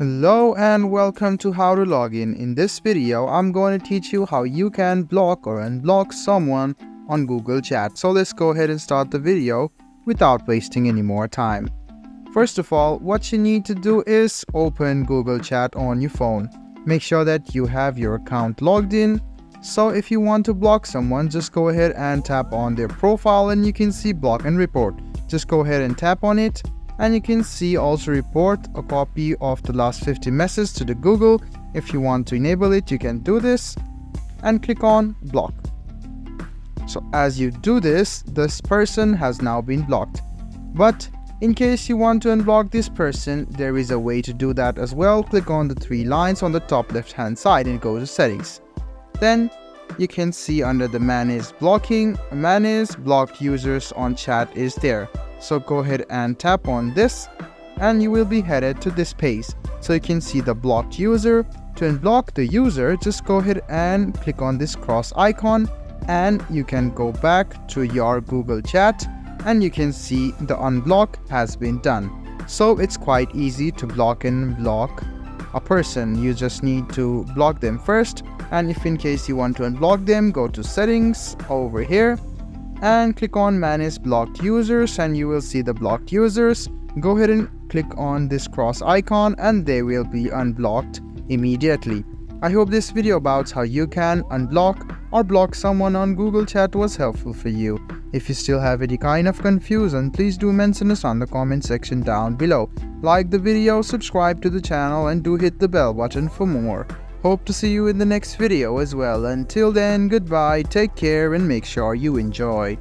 Hello and welcome to How to Log In. In this video, I'm going to teach you how you can block or unblock someone on Google Chat. So let's go ahead and start the video without wasting any more time. First of all, what you need to do is open Google Chat on your phone. Make sure that you have your account logged in. So if you want to block someone, just go ahead and tap on their profile and you can see block and report. Just go ahead and tap on it. And you can see also report a copy of the last 50 messages to the Google. If you want to enable it, you can do this and click on block. So as you do this person has now been blocked. But in case you want to unblock this person, there is a way to do that as well. Click on the three lines on the top left hand side and go to settings. Then you can see under the manage blocking, manage blocked users on chat is there. So go ahead and tap on this and you will be headed to this page. So you can see the blocked user. To unblock the user, just go ahead and click on this cross icon and you can go back to your Google Chat and you can see the unblock has been done. So it's quite easy to block and unblock a person. You just need to block them first, and if in case you want to unblock them, go to settings over here and click on manage blocked users and you will see the blocked users. Go ahead and click on this cross icon and they will be unblocked immediately. I hope this video about how you can unblock or block someone on Google Chat was helpful for you. If you still have any kind of confusion, please do mention us on the comment section down below. Like the video, subscribe to the channel and do hit the bell button for more. Hope to see you in the next video as well. Until then, goodbye, take care and make sure you enjoy.